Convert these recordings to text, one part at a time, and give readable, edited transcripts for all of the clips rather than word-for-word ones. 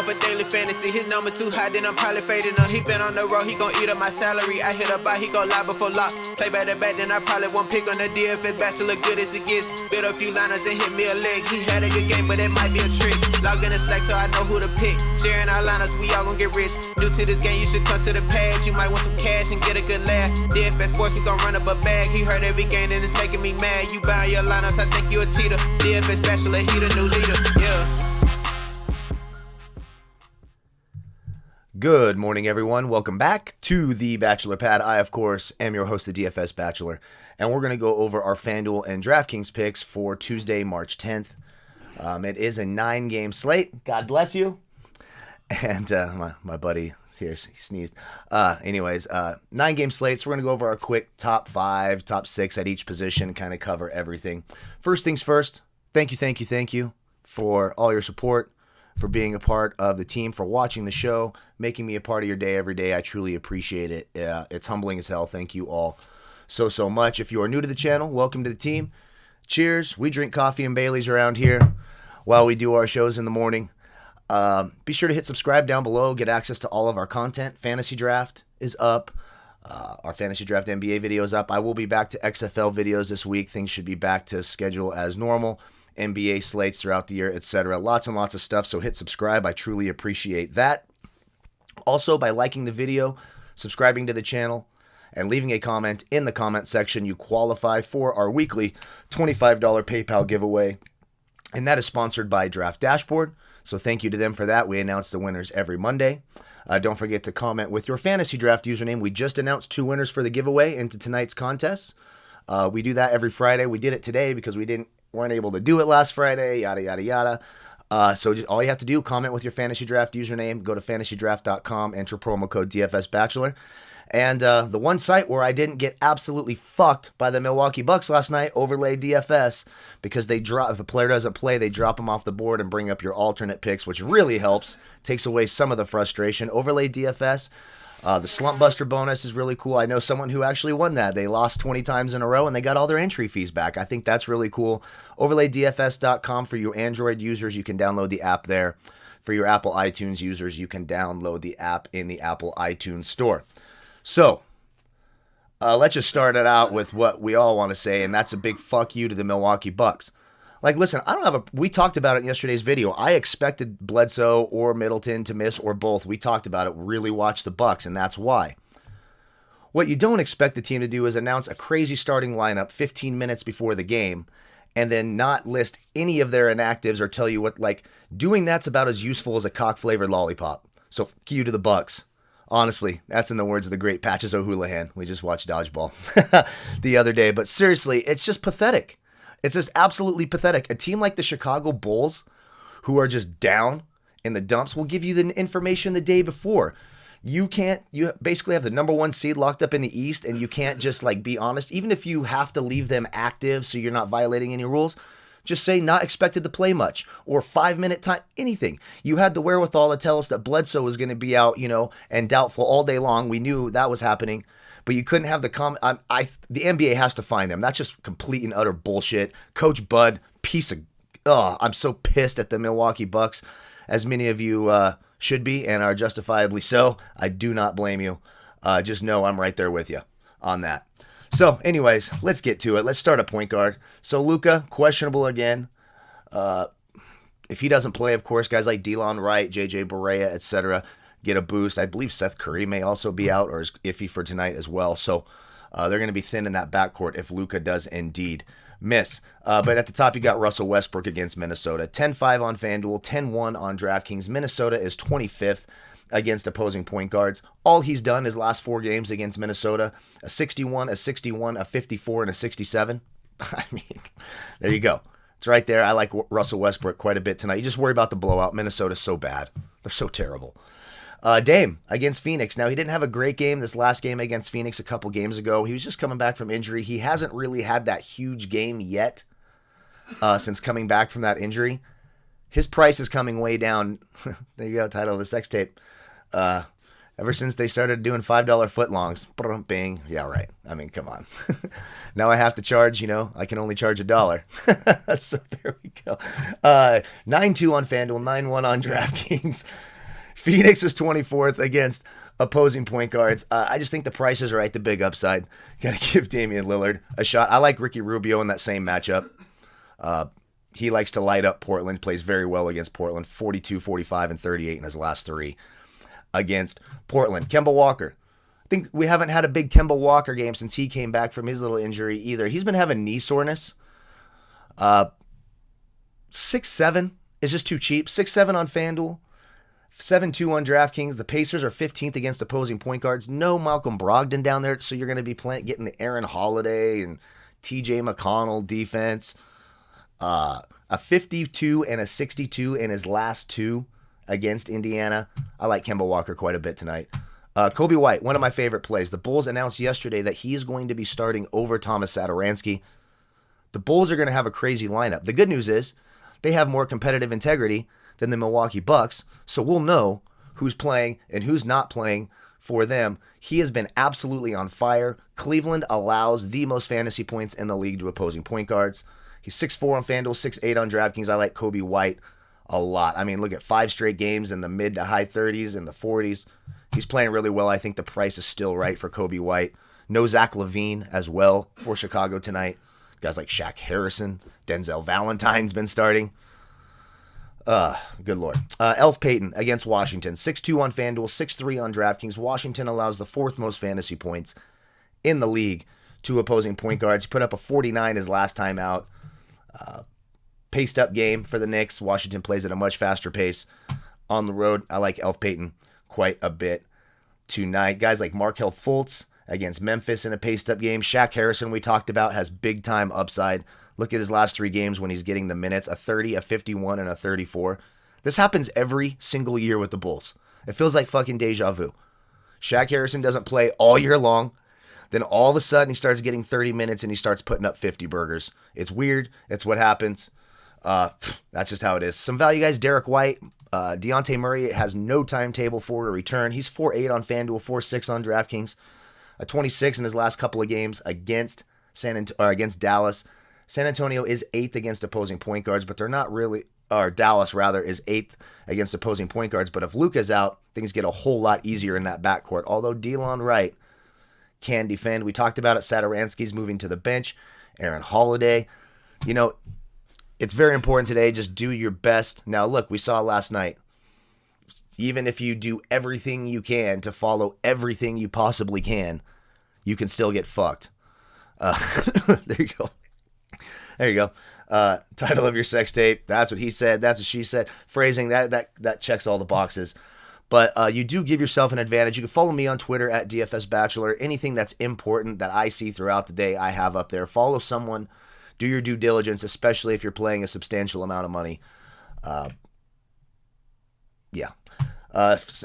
up a daily fantasy. His number too high, then I'm probably fading him. He been on the road, he gon' eat up my salary. I hit up by, he gon' lie before lock. Play back to back, then I probably won't pick on the DFS bachelor, good as it gets. Build a few liners and hit me a leg. He had a good game, but it might be a trick. Log in the Slack so I know who to pick. Sharing our liners, we all gon' get rich. New to this game, you should come to the pad. You might want some cash and get a good laugh. DFS sports, we gon' run up a bag. He heard every game and it's making me mad. You buying your lineups, I think you a cheater. DFS bachelor, he the new leader. Yeah. Good morning, everyone. Welcome back to the Bachelor Pad. I, of course, am your host, the DFS Bachelor, and we're going to go over our Fanduel and Draftkings picks for Tuesday, March 10th. It is a 9-game slate. God bless you. And my buddy here, he sneezed. 9-game slate, so we're going to go over our quick top 5, top 6 at each position, kind of cover everything. First things first, thank you for all your support, for being a part of the team, for watching the show, making me a part of your day every day. I truly appreciate it. It's humbling as hell. Thank you all so much. If you are new to the channel, welcome to the team. Cheers. We drink coffee and Baileys around here while we do our shows in the morning. Be sure to hit subscribe down below. Get access to all of our content. Fantasy Draft is up. Our Fantasy Draft NBA video is up. I will be back to XFL videos this week. Things should be back to schedule as normal. NBA slates throughout the year, etc. Lots and lots of stuff, so hit subscribe. I truly appreciate that. Also, by liking the video, subscribing to the channel, and leaving a comment in the comment section, you qualify for our weekly $25 PayPal giveaway, and that is sponsored by Draft Dashboard, so thank you to them for that. We announce the winners every Monday. Don't forget to comment with your Fantasy Draft username. We just announced 2 winners for the giveaway into tonight's contest. We do that every Friday. We did it today because we weren't able to do it last Friday, yada, yada, yada. So all you have to do, comment with your Fantasy Draft username, go to fantasydraft.com, enter promo code DFS Bachelor. And the one site where I didn't get absolutely fucked by the Milwaukee Bucks last night, Overlay DFS, because they drop, if a player doesn't play, they drop them off the board and bring up your alternate picks, which really helps, takes away some of the frustration. Overlay DFS. The Slump Buster bonus is really cool. I know someone who actually won that. They lost 20 times in a row and they got all their entry fees back. I think that's really cool. OverlayDFS.com for your Android users. You can download the app there. For your Apple iTunes users, you can download the app in the Apple iTunes store. So, let's just start it out with what we all want to say, and that's a big fuck you to the Milwaukee Bucks. Like, listen, we talked about it in yesterday's video. I expected Bledsoe or Middleton to miss or both. We talked about it. Really watched the Bucks, and that's why. What you don't expect the team to do is announce a crazy starting lineup 15 minutes before the game and then not list any of their inactives or tell you what, like, doing that's about as useful as a cock-flavored lollipop. So, fuck you to the Bucks. Honestly, that's in the words of the great Patches O'Houlihan. We just watched Dodgeball the other day. But seriously, it's just pathetic. It's just absolutely pathetic. A team like the Chicago Bulls, who are just down in the dumps, will give you the information the day before. You basically have the number 1 seed locked up in the East, and you can't just like be honest. Even if you have to leave them active so you're not violating any rules, just say not expected to play much or 5-minute time, anything. You had the wherewithal to tell us that Bledsoe was going to be out, and doubtful all day long. We knew that was happening. But you couldn't have the the NBA has to find them. That's just complete and utter bullshit. Coach Bud, I'm so pissed at the Milwaukee Bucks, as many of you should be and are justifiably so. I do not blame you. Just know I'm right there with you on that. So, anyways, let's get to it. Let's start at point guard. So, Luka, questionable again. If he doesn't play, of course, guys like Delon Wright, JJ Barea, etc., get a boost. I believe Seth Curry may also be out or is iffy for tonight as well. So they're going to be thin in that backcourt if Luka does indeed miss. But at the top, you got Russell Westbrook against Minnesota. 10-5 on Fanduel, 10-1 on Draftkings. Minnesota is 25th against opposing point guards. All he's done his last 4 games against Minnesota, a 61, a 61, a 54, and a 67. I mean, there you go. It's right there. I like Russell Westbrook quite a bit tonight. You just worry about the blowout. Minnesota's so bad. They're so terrible. Dame against Phoenix. Now, he didn't have a great game this last game against Phoenix a couple games ago. He was just coming back from injury. He hasn't really had that huge game yet since coming back from that injury. His price is coming way down. There you go, title of the sex tape. Ever since they started doing $5 footlongs. Bing. Yeah, right. I mean, come on. Now I have to charge, I can only charge $1. So there we go. 9-2 on FanDuel, 9-1 on DraftKings. Phoenix is 24th against opposing point guards. I just think the prices are right, the big upside. Got to give Damian Lillard a shot. I like Ricky Rubio in that same matchup. He likes to light up Portland, plays very well against Portland, 42, 45, and 38 in his last 3 against Portland. Kemba Walker. I think we haven't had a big Kemba Walker game since he came back from his little injury either. He's been having knee soreness. 6'7" is just too cheap. 6'7" on FanDuel. 7-2 on DraftKings. The Pacers are 15th against opposing point guards. No Malcolm Brogdon down there, so you're going to be getting the Aaron Holiday and TJ McConnell defense. A 52 and a 62 in his last 2 against Indiana. I like Kemba Walker quite a bit tonight. Kobe White, one of my favorite plays. The Bulls announced yesterday that he is going to be starting over Thomas Satoransky. The Bulls are going to have a crazy lineup. The good news is they have more competitive integrity than the Milwaukee Bucks, so we'll know who's playing and who's not playing for them. He has been absolutely on fire. Cleveland allows the most fantasy points in the league to opposing point guards. He's 6'4" on FanDuel, 6'8" on DraftKings. I like Kobe White a lot. I mean, look at 5 straight games in the mid to high 30s and the 40s. He's playing really well. I think the price is still right for Kobe White. No Zach LaVine as well for Chicago tonight. Guys like Shaq Harrison, Denzel Valentine's been starting. Good Lord. Elf Payton against Washington. 6'2" on FanDuel, 6'3" on DraftKings. Washington allows the 4th most fantasy points in the league to opposing point guards. He put up a 49 his last time out. Paced up game for the Knicks. Washington plays at a much faster pace on the road. I like Elf Payton quite a bit tonight. Guys like Markelle Fultz against Memphis in a paced up game. Shaq Harrison, we talked about, has big time upside. Look at his last 3 games when he's getting the minutes, a 30, a 51, and a 34. This happens every single year with the Bulls. It feels like fucking deja vu. Shaq Harrison doesn't play all year long. Then all of a sudden he starts getting 30 minutes and he starts putting up 50 burgers. It's weird. It's what happens. That's just how it is. Some value guys, Derek White. Dejounte Murray has no timetable for a return. He's 4'8" on FanDuel, 4'6" on DraftKings. A 26 in his last couple of games against against Dallas. San Antonio is 8th against opposing point guards, but they're not really, or Dallas rather, is 8th against opposing point guards. But if Luka's out, things get a whole lot easier in that backcourt. Although Delon Wright can defend. We talked about it. Satoransky's moving to the bench. Aaron Holiday. You know, it's very important today. Just do your best. Now, look, we saw last night. Even if you do everything you can to follow everything you possibly can, you can still get fucked. There you go. There you go. Title of your sex tape. That's what he said. That's what she said. Phrasing, that checks all the boxes. But you do give yourself an advantage. You can follow me on Twitter at DFS Bachelor. Anything that's important that I see throughout the day, I have up there. Follow someone. Do your due diligence, especially if you're playing a substantial amount of money. Yeah.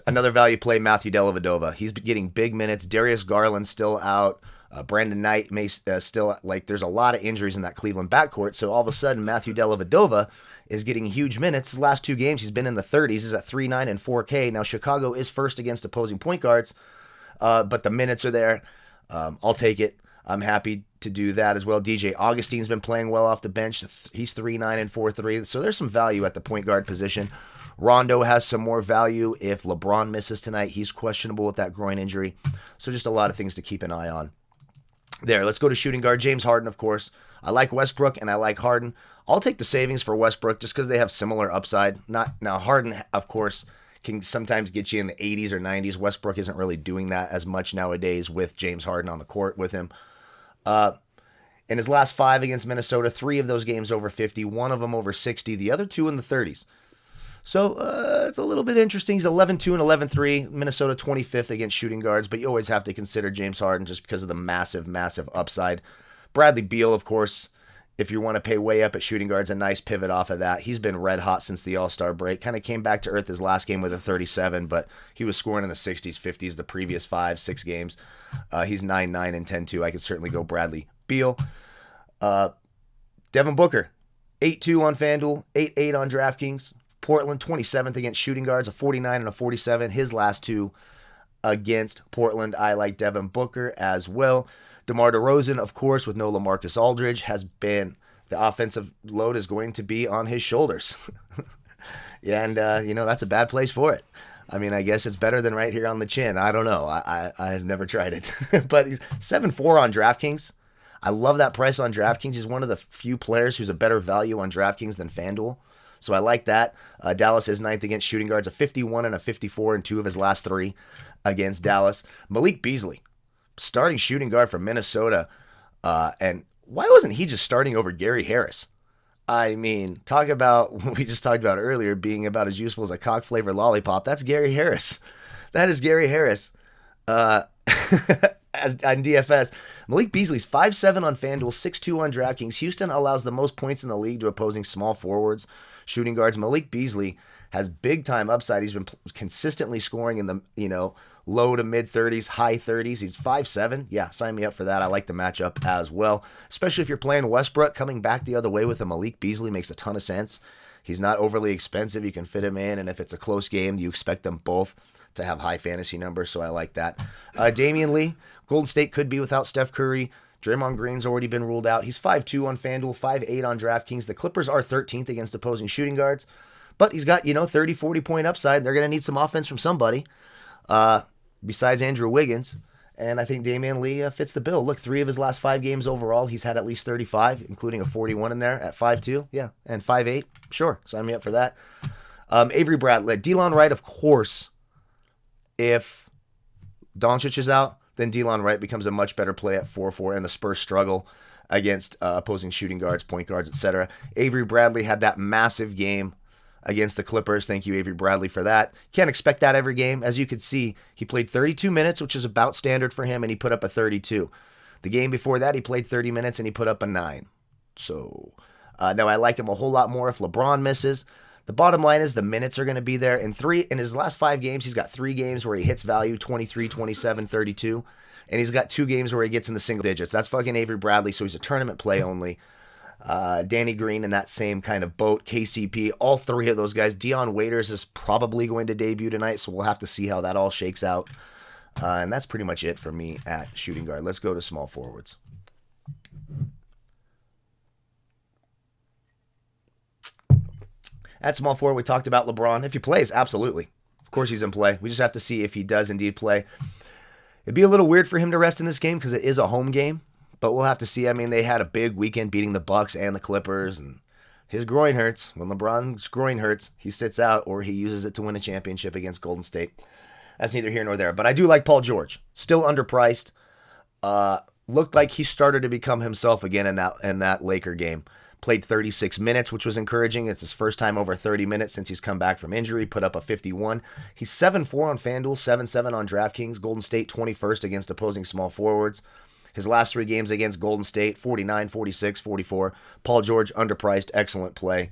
Another value play, Matthew Dellavedova. He's getting big minutes. Darius Garland's still out. Brandon Knight may still, there's a lot of injuries in that Cleveland backcourt. So all of a sudden, Matthew Dellavedova is getting huge minutes. His last 2 games, he's been in the 30s. He's at 3.9 and 4K. Now, Chicago is first against opposing point guards, but the minutes are there. I'll take it. I'm happy to do that as well. DJ Augustine's been playing well off the bench. He's 3.9 and 4.3. So there's some value at the point guard position. Rondo has some more value if LeBron misses tonight. He's questionable with that groin injury. So just a lot of things to keep an eye on. There, let's go to shooting guard. James Harden, of course. I like Westbrook and I like Harden. I'll take the savings for Westbrook just because they have similar upside. Now, Harden, of course, can sometimes get you in the 80s or 90s. Westbrook isn't really doing that as much nowadays with James Harden on the court with him. In his last 5 against Minnesota, 3 of those games over 50, 1 of them over 60, the other 2 in the 30s. So it's a little bit interesting. He's 11-2 and 11-3. Minnesota 25th against shooting guards, but you always have to consider James Harden just because of the massive, massive upside. Bradley Beal, of course, if you want to pay way up at shooting guards, a nice pivot off of that. He's been red hot since the All-Star break. Kind of came back to earth his last game with a 37, but he was scoring in the 60s, 50s the previous 5-6 games. He's 9-9 and 10-2. I could certainly go Bradley Beal. Devin Booker, 8-2 on FanDuel, 8-8 on DraftKings. Portland, 27th against shooting guards, a 49 and a 47. His last 2 against Portland. I like Devin Booker as well. DeMar DeRozan, of course, with no LaMarcus Aldridge, has been, the offensive load is going to be on his shoulders. And, that's a bad place for it. I mean, I guess it's better than right here on the chin. I don't know. I've never tried it. But he's 7-4 on DraftKings. I love that price on DraftKings. He's one of the few players who's a better value on DraftKings than Fanduel. So I like that. Dallas is ninth against shooting guards, a 51 and a 54 in 2 of his last 3 against Dallas. Malik Beasley, starting shooting guard for Minnesota. And why wasn't he just starting over Gary Harris? I mean, talk about what we just talked about earlier being about as useful as a cock-flavored lollipop. That's Gary Harris. That is Gary Harris. As on DFS, Malik Beasley's 5'7" on FanDuel, 6'2" on DraftKings. Houston allows the most points in the league to opposing small forwards, shooting guards. Malik Beasley has big-time upside. He's been consistently scoring in the, low to mid-30s, high 30s. He's 5'7". Yeah, sign me up for that. I like the matchup as well, especially if you're playing Westbrook. Coming back the other way with a Malik Beasley makes a ton of sense. He's not overly expensive. You can fit him in, and if it's a close game, you expect them both to have high fantasy numbers, so I like that. Damian Lee, Golden State could be without Steph Curry. Draymond Green's already been ruled out. He's 5'2" on FanDuel, 5'8" on DraftKings. The Clippers are 13th against opposing shooting guards, but he's got, 30, 40-point upside. They're going to need some offense from somebody besides Andrew Wiggins, and I think Damian Lee fits the bill. Look, 3 of his last 5 games overall, he's had at least 35, including a 41 in there at 5'2", yeah, and 5'8", sure, sign me up for that. Avery Bradley, Delon Wright, of course. If Doncic is out, then Delon Wright becomes a much better play at 4-4, and the Spurs struggle against opposing shooting guards, point guards, etc. Avery Bradley had that massive game against the Clippers. Thank you, Avery Bradley, for that. Can't expect that every game. As you can see, he played 32 minutes, which is about standard for him, and he put up a 32. The game before that, he played 30 minutes, and he put up a 9. So, now I like him a whole lot more if LeBron misses. The bottom line is the minutes are going to be there. In his last 5 games, he's got 3 games where he hits value, 23, 27, 32. And he's got 2 games where he gets in the single digits. That's fucking Avery Bradley, so he's a tournament play only. Danny Green in that same kind of boat. KCP, all 3 of those guys. Dion Waiters is probably going to debut tonight, so we'll have to see how that all shakes out. And that's pretty much it for me at shooting guard. Let's go to small forwards. At small forward, we talked about LeBron. If he plays, absolutely. Of course he's in play. We just have to see if he does indeed play. It'd be a little weird for him to rest in this game because it is a home game, but we'll have to see. I mean, they had a big weekend beating the Bucks and the Clippers, and his groin hurts. When LeBron's groin hurts, he sits out or he uses it to win a championship against Golden State. That's neither here nor there. But I do like Paul George. Still underpriced. Looked like he started to become himself again in that Laker game. Played 36 minutes, which was encouraging. It's his first time over 30 minutes since he's come back from injury. Put up a 51. He's 7-4 on FanDuel, 7-7 on DraftKings. Golden State 21st against opposing small forwards. His last 3 games against Golden State, 49, 46, 44. Paul George, underpriced, excellent play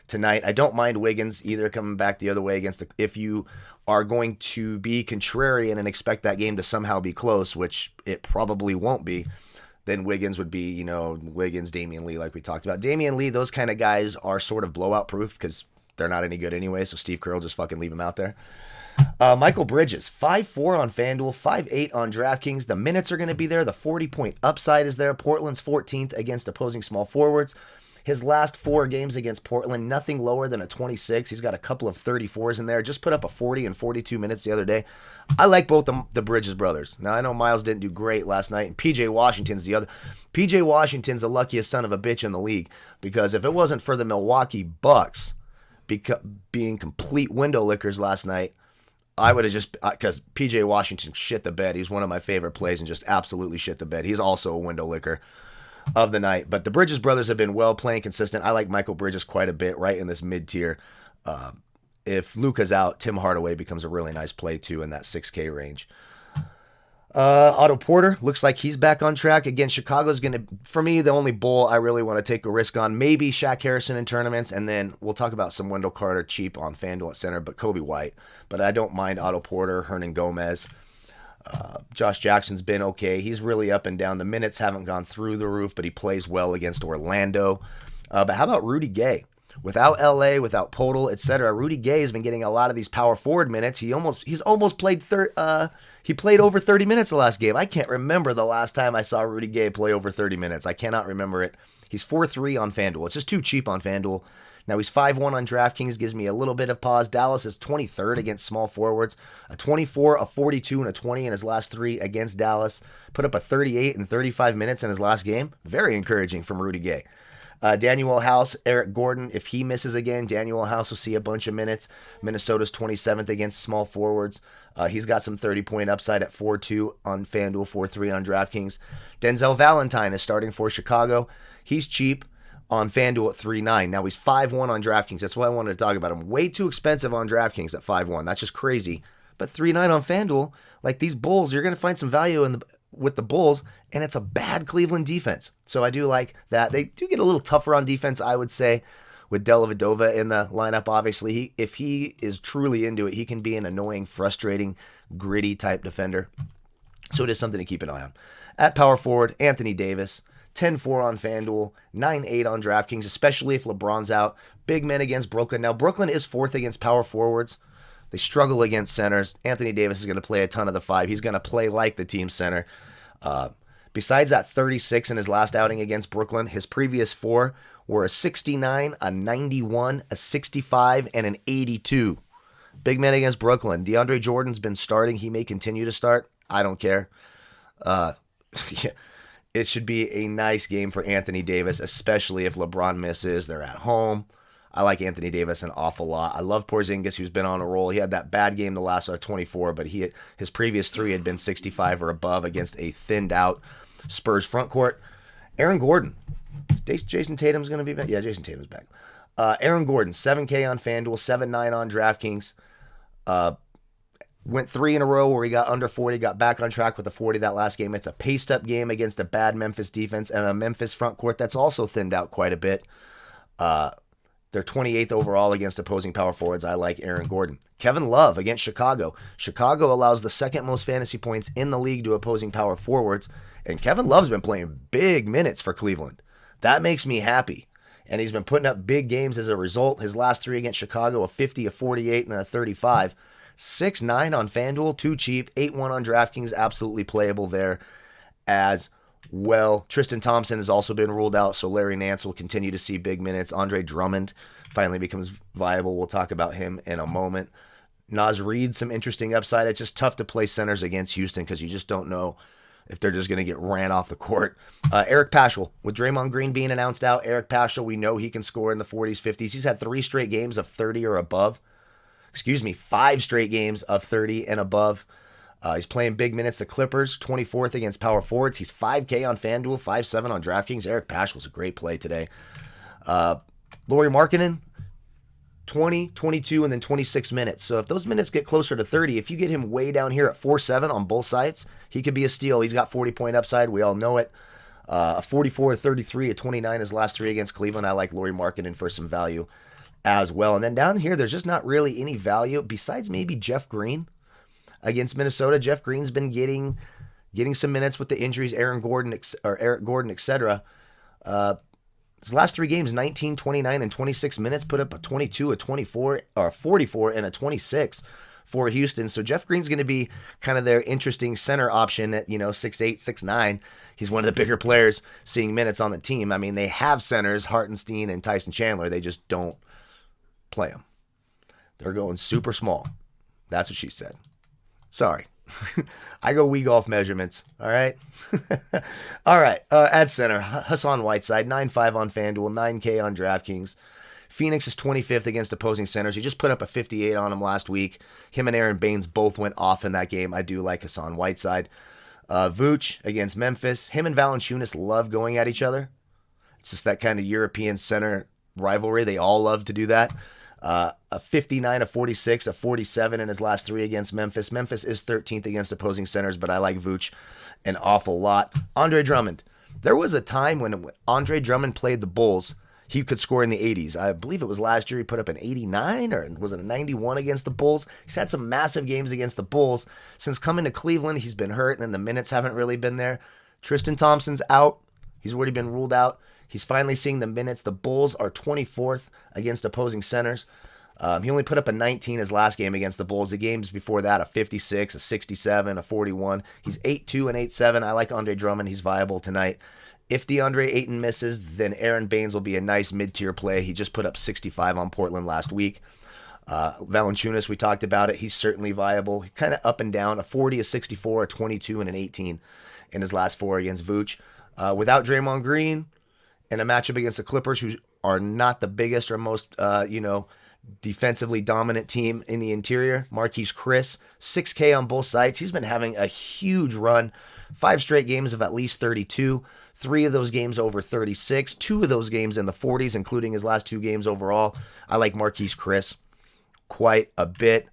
tonight. I don't mind Wiggins either coming back the other way if you are going to be contrarian and expect that game to somehow be close, which it probably won't be, then Wiggins would be, Wiggins, Damian Lee, like we talked about. Damian Lee, those kind of guys are sort of blowout proof because they're not any good anyway, so Steve Kerr will just fucking leave him out there. Michael Bridges, 5'4" on FanDuel, 5'8" on DraftKings. The minutes are going to be there. The 40-point upside is there. Portland's 14th against opposing small forwards. His last 4 games against Portland, nothing lower than a 26. He's got a couple of 34s in there. Just put up a 40 and 42 minutes the other day. I like both the Bridges brothers. Now, I know Miles didn't do great last night, and P.J. Washington's the other. P.J. Washington's the luckiest son of a bitch in the league because if it wasn't for the Milwaukee Bucks being complete window lickers last night, I would have just, because P.J. Washington shit the bed. He's one of my favorite plays and just absolutely shit the bed. He's also a window licker of the night. But the Bridges brothers have been well playing consistent. I like Michael Bridges quite a bit, right in this mid-tier. If Luka's out, Tim Hardaway becomes a really nice play too in that 6K range. Otto Porter looks like he's back on track. Again, Chicago's going to, for me, the only bull I really want to take a risk on. Maybe Shaq Harrison in tournaments, and then we'll talk about some Wendell Carter cheap on FanDuel at center, but Kobe White. But I don't mind Otto Porter, Hernan Gomez. Josh Jackson's been okay. He's really up and down. The minutes haven't gone through the roof, but he plays well against Orlando. But how about Rudy Gay? without LA, without Podol, etc., Rudy Gay has been getting a lot of these power forward minutes. He's almost played he played over 30 minutes the last game. I can't remember the last time I saw Rudy Gay play over 30 minutes. I cannot remember it. He's 4-3 on FanDuel. It's just too cheap on FanDuel. Now he's 5-1 on DraftKings, gives me a little bit of pause. Dallas is 23rd against small forwards, a 24, a 42, and a 20 in his last 3 against Dallas. Put up a 38 and 35 minutes in his last game. Very encouraging from Rudy Gay. Daniel House, Eric Gordon, if he misses again, Daniel House will see a bunch of minutes. Minnesota's 27th against small forwards. He's got some 30-point upside at 4-2 on FanDuel, 4-3 on DraftKings. Denzel Valentine is starting for Chicago. He's cheap on FanDuel at 3-9. Now he's 5-1 on DraftKings. That's why I wanted to talk about him. Way too expensive on DraftKings at 5-1. That's just crazy. But 3-9 on FanDuel, like these Bulls, you're going to find some value with the Bulls, and it's a bad Cleveland defense. So I do like that. They do get a little tougher on defense, I would say, with Dellavedova in the lineup. Obviously, if he is truly into it, he can be an annoying, frustrating, gritty type defender. So it is something to keep an eye on. At power forward, Anthony Davis, 10-4 on FanDuel, 9-8 on DraftKings, especially if LeBron's out. Big men against Brooklyn. Now, Brooklyn is 4th against power forwards. They struggle against centers. Anthony Davis is going to play a ton of the 5. He's going to play like the team center. Besides that 36 in his last outing against Brooklyn, his previous 4 were a 69, a 91, a 65, and an 82. Big men against Brooklyn. DeAndre Jordan's been starting. He may continue to start. I don't care. Yeah, it should be a nice game for Anthony Davis, especially if LeBron misses. They're at home. I like Anthony Davis an awful lot. I love Porzingis, who's been on a roll. He had that bad game the last 24, but his previous 3 had been 65 or above against a thinned-out Spurs front court. Aaron Gordon. Jason Tatum's going to be back? Yeah, Jason Tatum's back. Aaron Gordon, 7K on FanDuel, 7-9 on DraftKings. Went 3 in a row where he got under 40, got back on track with the 40 that last game. It's a paced-up game against a bad Memphis defense and a Memphis front court that's also thinned out quite a bit. They're 28th overall against opposing power forwards. I like Aaron Gordon. Kevin Love against Chicago. Chicago allows the 2nd most fantasy points in the league to opposing power forwards, and Kevin Love's been playing big minutes for Cleveland. That makes me happy, and he's been putting up big games as a result. His last 3 against Chicago, a 50, a 48, and a 35. 6-9 on FanDuel, too cheap. 8-1 on DraftKings, absolutely playable there as well. Tristan Thompson has also been ruled out, so Larry Nance will continue to see big minutes. Andre Drummond finally becomes viable. We'll talk about him in a moment. Naz Reid, some interesting upside. It's just tough to play centers against Houston because you just don't know if they're just going to get ran off the court. Eric Paschall, with Draymond Green being announced out, Eric Paschall, we know he can score in the 40s, 50s. He's had 3 straight games of 30 or above. 5 straight games of 30 and above. He's playing big minutes. The Clippers, 24th against power forwards. He's 5K on FanDuel, 5-7 on DraftKings. Eric Paschall's a great play today. Lauri Markkanen, 20, 22, and then 26 minutes. So if those minutes get closer to 30, if you get him way down here at 4-7 on both sides, he could be a steal. He's got 40-point upside. We all know it. A 44, a 33, a 29 his last 3 against Cleveland. I like Lauri Markkanen for some value as well. And then down here, there's just not really any value besides maybe Jeff Green. Against Minnesota, Jeff Green's been getting some minutes with the injuries, Eric Gordon, etc. His last 3 games, 19, 29, and 26 minutes, put up a 22, a 24, or a 44, and a 26 for Houston. So Jeff Green's going to be kind of their interesting center option at 6'8", 6'9". He's one of the bigger players seeing minutes on the team. I mean, they have centers, Hartenstein and Tyson Chandler. They just don't play them. They're going super small. That's what she said. Sorry. I go Wii Golf measurements. All right. All right. At center, Hassan Whiteside, 9-5 on FanDuel, 9K on DraftKings. Phoenix is 25th against opposing centers. He just put up a 58 on him last week. Him and Aaron Baines both went off in that game. I do like Hassan Whiteside. Vooch against Memphis. Him and Valanciunas love going at each other. It's just that kind of European center rivalry. They all love to do that. A 59, a 46, a 47 in his last 3 against Memphis. Memphis is 13th against opposing centers, but I like Vooch an awful lot. Andre Drummond. There was a time when Andre Drummond played the Bulls, he could score in the 80s. I believe it was last year he put up an 89, or was it a 91 against the Bulls? He's had some massive games against the Bulls. Since coming to Cleveland, he's been hurt, and the minutes haven't really been there. Tristan Thompson's out. He's already been ruled out. He's finally seeing the minutes. The Bulls are 24th against opposing centers. He only put up a 19 his last game against the Bulls. The games before that, a 56, a 67, a 41. He's 8-2 and 8-7. I like Andre Drummond. He's viable tonight. If DeAndre Ayton misses, then Aaron Baines will be a nice mid-tier play. He just put up 65 on Portland last week. Valanciunas, we talked about it. He's certainly viable. Kind of up and down, a 40, a 64, a 22, and an 18 in his last 4 against Vooch. Without Draymond Green in a matchup against the Clippers, who are not the biggest or most, defensively dominant team in the interior, Marquise Chris, 6K on both sides. He's been having a huge run. 5 straight games of at least 32. 3 of those games over 36. 2 of those games in the 40s, including his last 2 games overall. I like Marquise Chris quite a bit.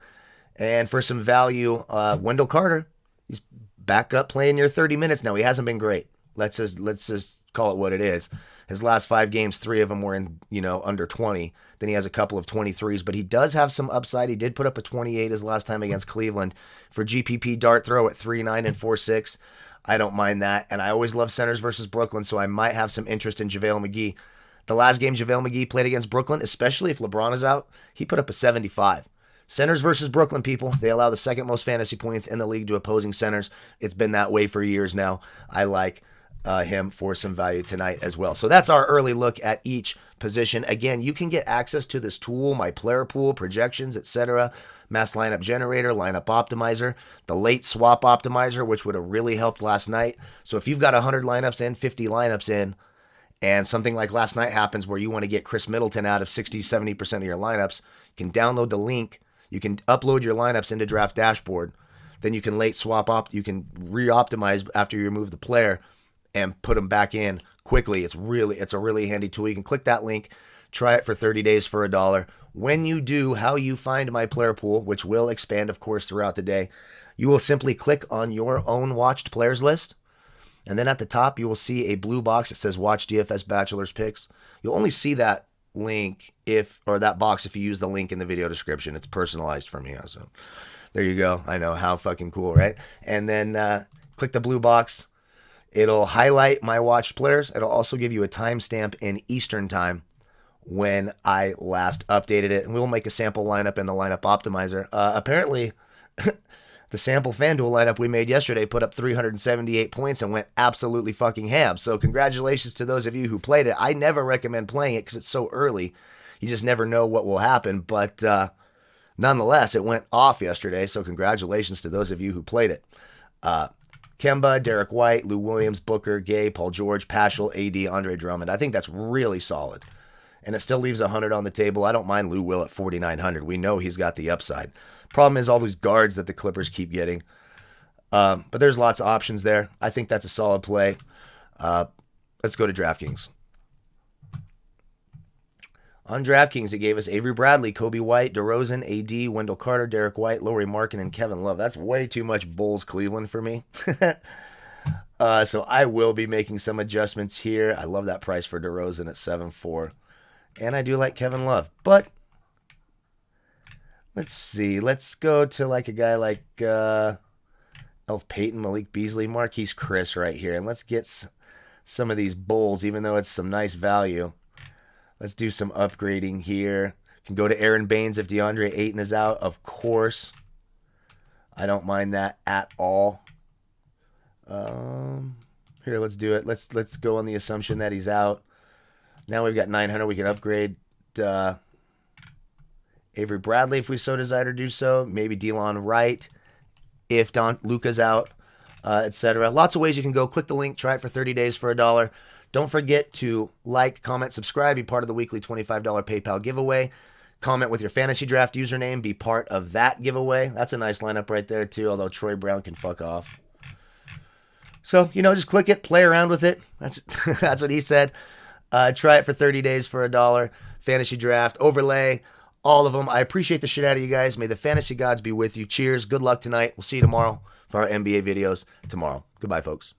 And for some value, Wendell Carter, he's back up playing near 30 minutes now. He hasn't been great. Let's just call it what it is. His last 5 games, 3 of them were in, under 20. Then he has a couple of 23s, but he does have some upside. He did put up a 28 his last time against Cleveland. For GPP dart throw at 3.9 and 4.6, I don't mind that. And I always love centers versus Brooklyn, so I might have some interest in JaVale McGee. The last game JaVale McGee played against Brooklyn, especially if LeBron is out, he put up a 75. Centers versus Brooklyn, people. They allow the second most fantasy points in the league to opposing centers. It's been that way for years now. I like him for some value tonight as well. So that's our early look at each position. Again, you can get access to this tool, my player pool, projections, etc., mass lineup generator, lineup optimizer, the late swap optimizer, which would have really helped last night. So if you've got 100 lineups in, 50 lineups in, and something like last night happens where you want to get Chris Middleton out of 60-70% of your lineups, you can download the link. You can upload your lineups into Draft Dashboard. Then you can late swap up. You can re-optimize after you remove the player and put them back in quickly. It's a really handy tool. You can click that link, try it for 30 days for $1. When you do, how you find my player pool, which will expand, of course, throughout the day, you will simply click on your own watched players list. And then at the top, you will see a blue box that says Watch DFS Bachelor's Picks. You'll only see that link that box if you use the link in the video description. It's personalized for me. So there you go. I know, how fucking cool, right? And then click the blue box. It'll highlight my watched players. It'll also give you a timestamp in Eastern time when I last updated it. And we'll make a sample lineup in the lineup optimizer. Apparently, the sample Fanduel lineup we made yesterday put up 378 points and went absolutely fucking ham. So congratulations to those of you who played it. I never recommend playing it because it's so early. You just never know what will happen. But nonetheless, it went off yesterday. So congratulations to those of you who played it. Kemba, Derek White, Lou Williams, Booker, Gay, Paul George, Paschal, AD, Andre Drummond. I think that's really solid. And it still leaves 100 on the table. I don't mind Lou Will at 4,900. We know he's got the upside. Problem is all these guards that the Clippers keep getting. But there's lots of options there. I think that's a solid play. Let's go to DraftKings. On DraftKings, it gave us Avery Bradley, Kobe White, DeRozan, AD, Wendell Carter, Derek White, Lauri Markkanen, and Kevin Love. That's way too much Bulls Cleveland for me. So I will be making some adjustments here. I love that price for DeRozan at 7.4. And I do like Kevin Love. But let's see. Let's go to a guy like Elf Payton, Malik Beasley, Marquise Chris right here. And let's get some of these Bulls, even though it's some nice value. Let's do some upgrading here. Can go to Aaron Baines if DeAndre Ayton is out, of course. I don't mind that at all. Here, let's do it. Let's go on the assumption that he's out. Now we've got 900. We can upgrade Avery Bradley if we so desire to do so. Maybe Delon Wright if Luka's out, etc. Lots of ways you can go. Click the link. Try it for 30 days for $1. Don't forget to like, comment, subscribe. Be part of the weekly $25 PayPal giveaway. Comment with your fantasy draft username. Be part of that giveaway. That's a nice lineup right there, too, although Troy Brown can fuck off. So, just click it. Play around with it. That's what he said. Try it for 30 days for $1. Fantasy draft, overlay, all of them. I appreciate the shit out of you guys. May the fantasy gods be with you. Cheers. Good luck tonight. We'll see you tomorrow for our NBA videos tomorrow. Goodbye, folks.